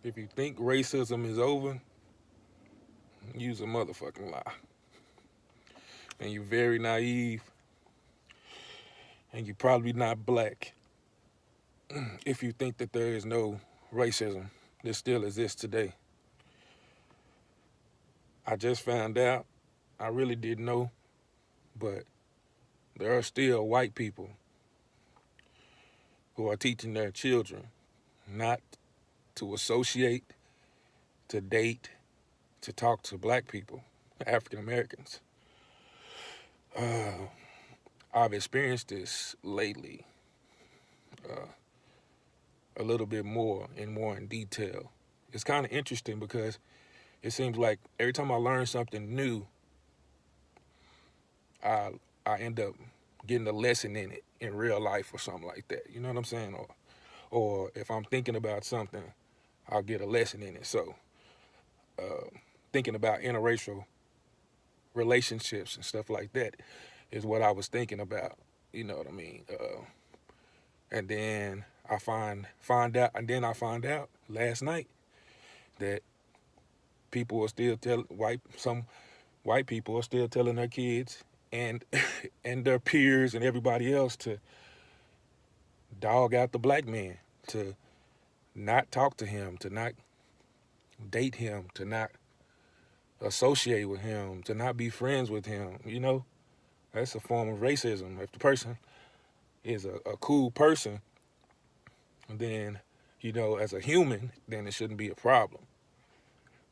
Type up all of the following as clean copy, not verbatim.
If you think racism is over, use a motherfucking lie. And you're very naive, and you're probably not black if you think that there is no racism that still exists today. I just found out, I really didn't know, but there are still white people who are teaching their children not to associate, to date, to talk to black people, African Americans. Uh, I've experienced this lately, uh, a little bit more and more in detail. It's kind of interesting because it seems like every time I learn something new, I I end up getting a lesson in it in real life or something like that. You know what I'm saying? Or if I'm thinking about something, I'll get a lesson in it. So uh, thinking about interracial relationships and stuff like that is what I was thinking about. You know what I mean? And then I find out last night that people are still tell some white people are still telling their kids and and their peers and everybody else to dog out the black man, to not talk to him, to not date him, to not associate with him, to not be friends with him. You know, that's a form of racism. If the person is a cool person, then as a human, then it shouldn't be a problem.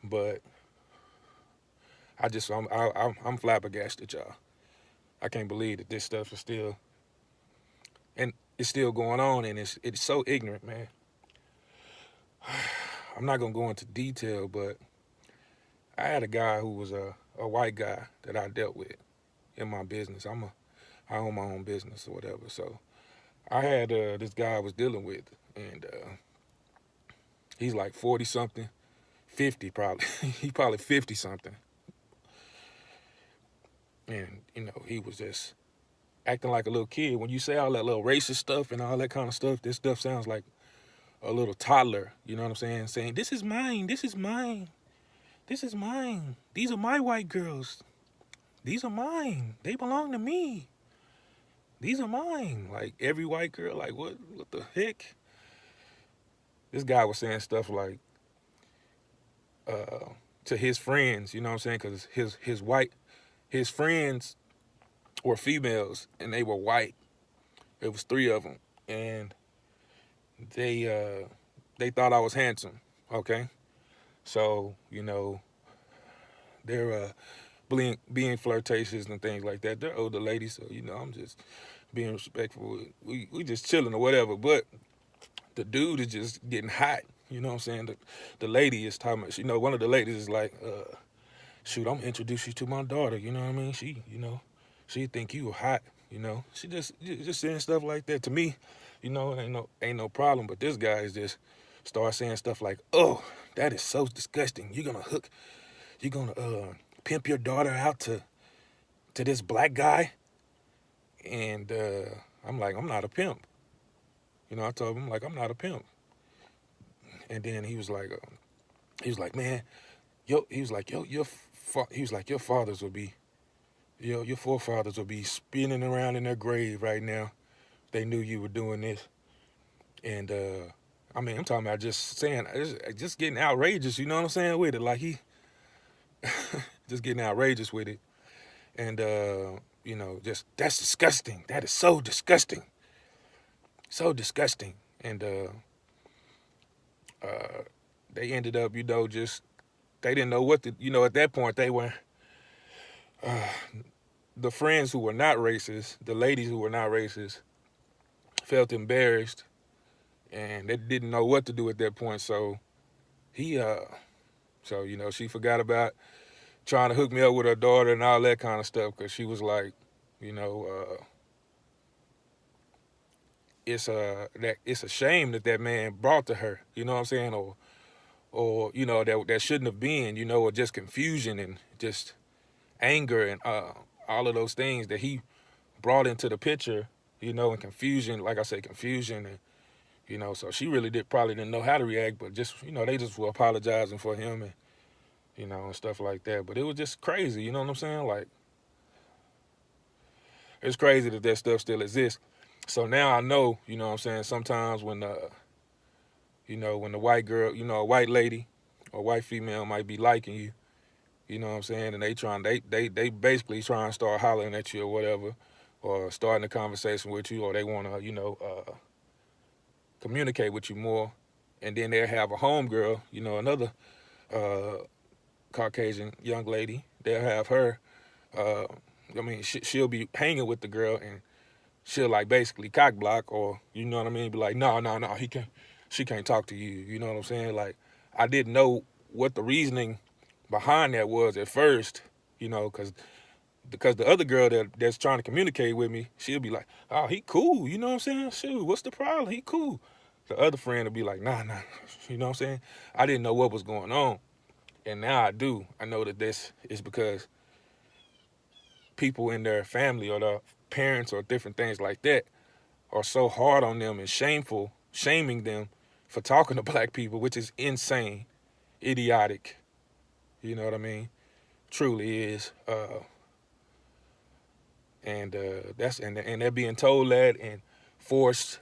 But I'm flabbergasted, y'all. I can't believe that this stuff is still and it's still going on, and it's so ignorant, man. I'm not gonna go into detail, but I had a guy who was a white guy that I dealt with in my business. I own my own business or whatever. So I had this guy I was dealing with, and he's like 40 something, 50 probably. He probably 50 something, and he was just acting like a little kid. When you say all that little racist stuff and all that kind of stuff, this stuff sounds like a little toddler. You know what I'm saying? Saying, "This is mine. This is mine. This is mine. These are my white girls. These are mine. They belong to me. These are mine." Like every white girl, like what the heck? This guy was saying stuff like to his friends, you know what I'm saying? Because his friends were females and they were white. It was three of them, and they thought I was handsome. Okay, so they're being flirtatious and things like that. They're older ladies, so I'm just being respectful. We just chilling or whatever. But the dude is just getting hot. You know what I'm saying? The lady is talking about, one of the ladies is like, shoot, I'm gonna introduce you to my daughter. You know what I mean? She think you hot. She just saying stuff like that to me. Ain't no problem. But this guy is just start saying stuff like, oh, that is so disgusting. You're gonna pimp your daughter out to this black guy. And I'm like, I'm not a pimp. I told him, like, I'm not a pimp. And then he was like, man, he was like, he was like, your fathers will be, your forefathers will be spinning around in their grave right now. They knew you were doing this. And I mean, I'm talking about just saying, just getting outrageous. You know what I'm saying with it? Like he just getting outrageous with it. And just that's disgusting. That is so disgusting. So disgusting. And they ended up, just they didn't know what to, at that point they were the friends who were not racist, the ladies who were not racist, felt embarrassed, and they didn't know what to do at that point. So he, she forgot about trying to hook me up with her daughter and all that kind of stuff because she was like, you know, it's a shame that man brought to her. You know what I'm saying? Or that shouldn't have been. Or just confusion and just anger and all of those things that he brought into the picture. And confusion, like I said, confusion You know, so she really probably didn't know how to react, but just, you know, they just were apologizing for him and, you know, and stuff like that. But it was just crazy, you know what I'm saying? Like, it's crazy that that stuff still exists. So now I know, you know what I'm saying, sometimes when, you know, when the white girl, you know, a white lady or white female might be liking you, you know what I'm saying, and they basically try and start hollering at you or whatever, or starting a conversation with you, or they want to, you know, communicate with you more. And then they'll have a homegirl, you know, another uh, Caucasian young lady. They'll have her. Uh, I mean, she'll be hanging with the girl, and she'll like basically cock block, or you know what I mean, be like, no, no, no, he can't. She can't talk to you. You know what I'm saying? Like, I didn't know what the reasoning behind that was at first. You know, because the other girl that's trying to communicate with me, she'll be like, oh, he cool. You know what I'm saying? Shoot, what's the problem? He cool. The other friend will be like, nah, nah. You know what I'm saying? I didn't know what was going on. And now I do. I know that this is because people in their family or their parents or different things like that are so hard on them and shaming them for talking to black people, which is insane, idiotic. You know what I mean? Truly is. And they're being told that and forced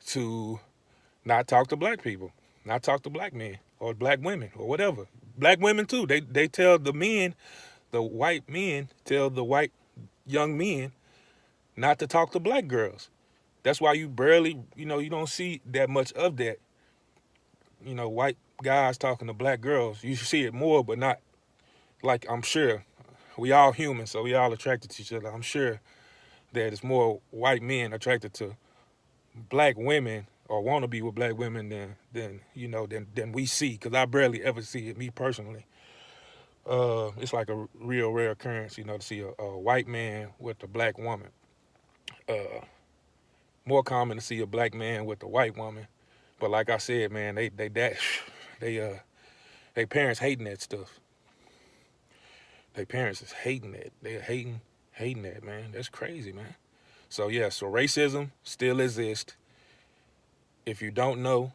to not talk to black people, not talk to black men or black women or whatever. Black women too. They tell the men, the white men tell the white young men not to talk to black girls. That's why you barely, you know, you don't see that much of that. You know, white guys talking to black girls. You see it more, but not like, I'm sure we all human, so we all attracted to each other. I'm sure that it's more white men attracted to black women or want to be with black women than you know than we see. Because I barely ever see it, me personally. It's like a real rare occurrence, you know, to see a white man with a black woman. Uh, More common to see a black man with a white woman. But like I said, man, they they parents hating that stuff. They parents is hating that. They're hating that, man. That's crazy, man. So yeah, so racism still exists. If you don't know,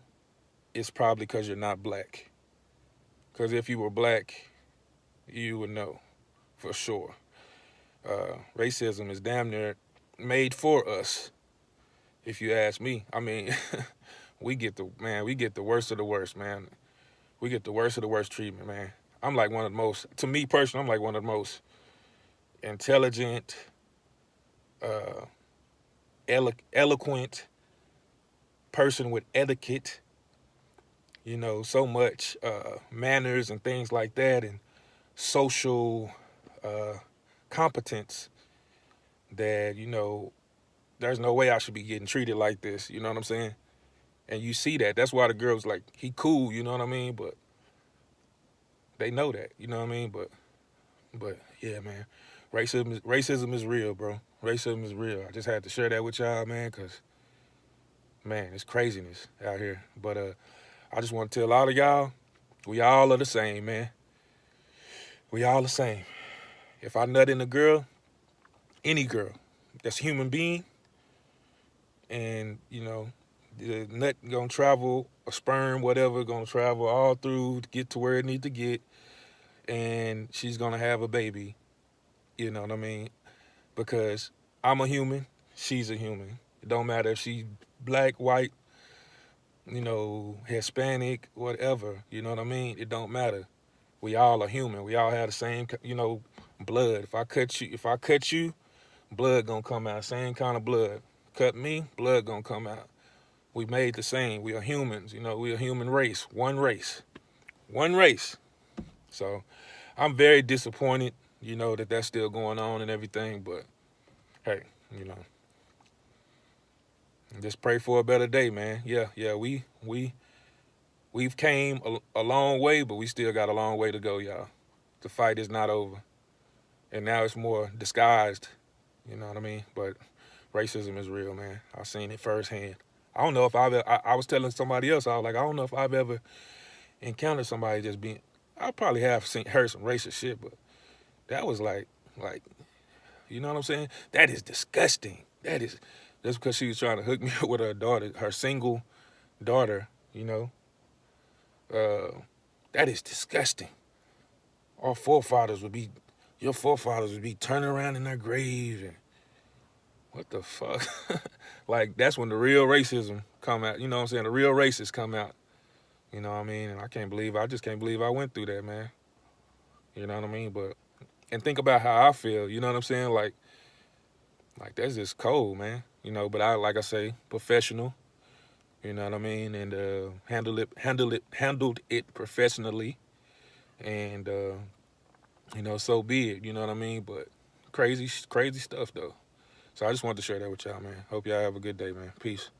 it's probably because you're not black. Because if you were black, you would know for sure. Racism is damn near made for us, if you ask me. I mean, we get the worst of the worst, man. We get the worst of the worst treatment, man. I'm like one of the most, to me personally, I'm like one of the most intelligent, uh, eloquent person with etiquette. You know, so much manners and things like that, and social uh, competence that, you know, there's no way I should be getting treated like this. You know what I'm saying? And you see that. That's why the girls like, he cool, you know what I mean? But they know that, you know what I mean? But yeah, man. Racism is real, bro. Racism is real. I just had to share that with y'all, man, because, man, it's craziness out here. But I just want to tell all of y'all, we all are the same, man. We all the same. If I nut in a girl, any girl that's a human being, and, you know, the nut gonna travel, a sperm, whatever, gonna travel all through to get to where it need to get, and she's gonna have a baby. You know what I mean? Because I'm a human, she's a human. It don't matter if she's black, white, you know, Hispanic, whatever. You know what I mean? It don't matter. We all are human. We all have the same, you know, blood. If I cut you, blood gonna come out. Same kind of blood. Cut me, blood gonna come out. We made the same. We are humans. You know, we are human race. One race. One race. So I'm very disappointed, you know, that that's still going on and everything. But hey, you know, just pray for a better day, man. Yeah. We've came a long way, but we still got a long way to go, y'all. The fight is not over, and now it's more disguised. You know what I mean? But racism is real, man. I've seen it firsthand. I don't know if I was telling somebody else, I was like, I don't know if I've ever encountered somebody just being, I probably have heard some racist shit, but that was like, you know what I'm saying? That is disgusting. That's because she was trying to hook me up with her daughter, her single daughter, you know, that is disgusting. Our forefathers would be, your forefathers would be turning around in their grave and what the fuck? Like, that's when the real racism come out. You know what I'm saying? The real racists come out. You know what I mean? And I just can't believe I went through that, man. You know what I mean? But, and think about how I feel. You know what I'm saying? Like that's just cold, man. You know, but like I say, professional. You know what I mean? And handled it professionally. And, you know, so be it. You know what I mean? But crazy stuff, though. So I just wanted to share that with y'all, man. Hope y'all have a good day, man. Peace.